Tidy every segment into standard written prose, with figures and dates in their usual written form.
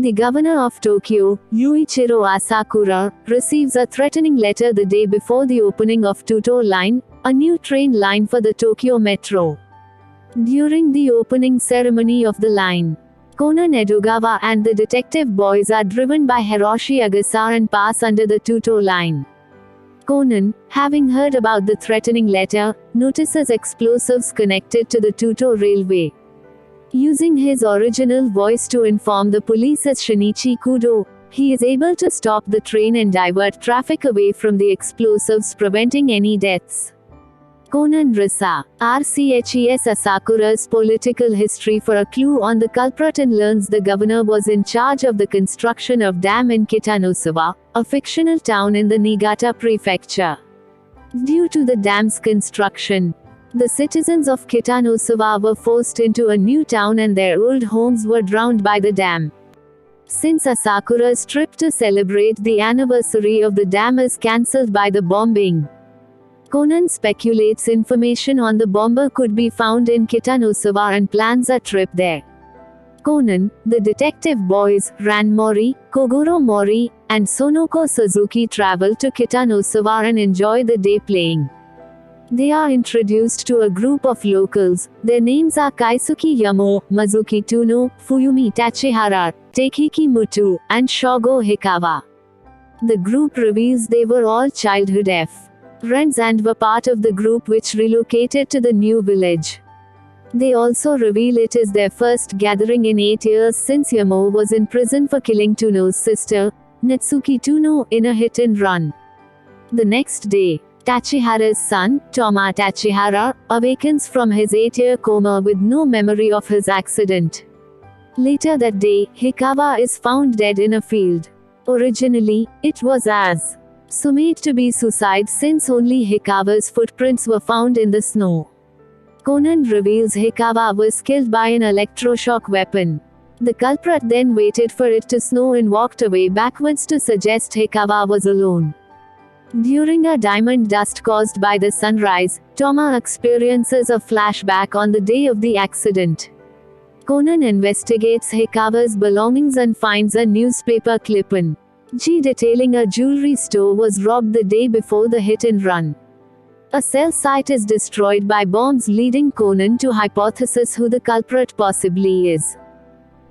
The governor of Tokyo, Yuichiro Asakura, receives a threatening letter the day before the opening of Tuto Line, a new train line for the Tokyo Metro. During the opening ceremony of the line, Conan Edogawa and the detective boys are driven by Hiroshi Agasa and pass under the Tuto Line. Conan, having heard about the threatening letter, notices explosives connected to the Tuto railway. Using his original voice to inform the police as Shinichi Kudo, he is able to stop the train and divert traffic away from the explosives, preventing any deaths. Conan researches Asakura's political history for a clue on the culprit and learns the governor was in charge of the construction of dam in Kitanosawa, a fictional town in the Niigata prefecture. Due to the dam's construction, the citizens of Kitanosawa were forced into a new town and their old homes were drowned by the dam. Since Asakura's trip to celebrate the anniversary of the dam is cancelled by the bombing, Conan speculates information on the bomber could be found in Kitanosawa and plans a trip there. Conan, the detective boys, Ran Mori, Kogoro Mori, and Sonoko Suzuki travel to Kitanosawa and enjoy the day playing. They are introduced to a group of locals. Their names are Kaisuke Yamo, Mazuki Tuno, Fuyumi Tachihara, Takeki Mutu, and Shogo Hikawa. The group reveals they were all childhood friends and were part of the group which relocated to the new village. They also reveal it is their first gathering in 8 years since Yamo was in prison for killing Tuno's sister, Natsuki Tuno, in a hit and run. The next day, Tachihara's son, Toma Tachihara, awakens from his 8-year coma with no memory of his accident. Later that day, Hikawa is found dead in a field. Originally, it was assumed to be suicide since only Hikawa's footprints were found in the snow. Conan reveals Hikawa was killed by an electroshock weapon. The culprit then waited for it to snow and walked away backwards to suggest Hikawa was alone. During a diamond dust caused by the sunrise, Toma experiences a flashback on the day of the accident. Conan investigates Hikawa's belongings and finds a newspaper clipping detailing a jewelry store was robbed the day before the hit and run. A cell site is destroyed by bombs, leading Conan to hypothesize who the culprit possibly is.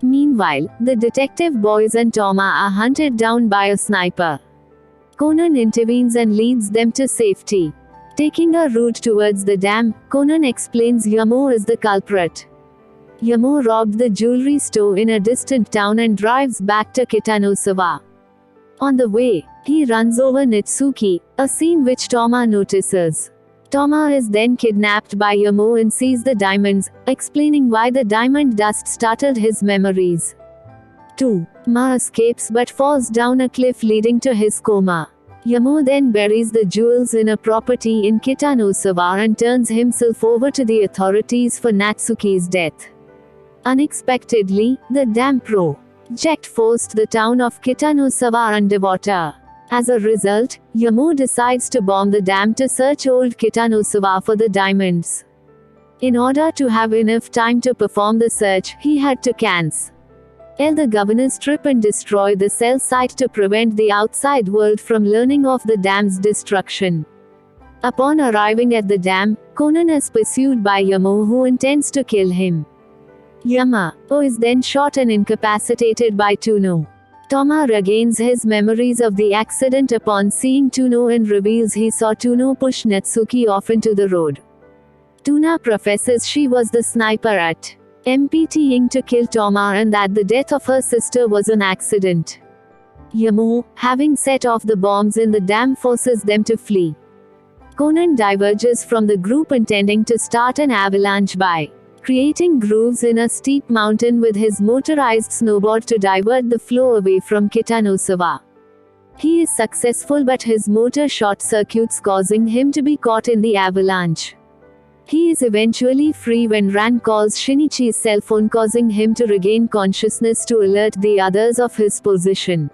Meanwhile, the detective boys and Toma are hunted down by a sniper. Conan intervenes and leads them to safety. Taking a route towards the dam, Conan explains Yamo is the culprit. Yamo robbed the jewelry store in a distant town and drives back to Kitanosawa. On the way, he runs over Natsuki, a scene which Toma notices. Toma is then kidnapped by Yamo and sees the diamonds, explaining why the diamond dust startled his memories. Toma escapes but falls down a cliff leading to his coma. Yamo then buries the jewels in a property in Kitanosawa and turns himself over to the authorities for Natsuki's death. Unexpectedly, the dam project forced the town of Kitanosawa underwater. As a result, Yamo decides to bomb the dam to search old Kitanosawa for the diamonds. In order to have enough time to perform the search, he had to cancel the governor's trip and destroy the cell site to prevent the outside world from learning of the dam's destruction. Upon arriving at the dam, Conan is pursued by Yamo, who intends to kill him. Yamo is then shot and incapacitated by Tuno. Toma regains his memories of the accident upon seeing Tuno and reveals he saw Tuno push Natsuki off into the road. Tuna professes she was the sniper at MPTing to kill Toma and that the death of her sister was an accident. Yamo, having set off the bombs in the dam, forces them to flee. Conan diverges from the group intending to start an avalanche by creating grooves in a steep mountain with his motorized snowboard to divert the flow away from Kitanosawa. He is successful but his motor short circuits, causing him to be caught in the avalanche. He is eventually free when Ran calls Shinichi's cell phone, causing him to regain consciousness to alert the others of his position.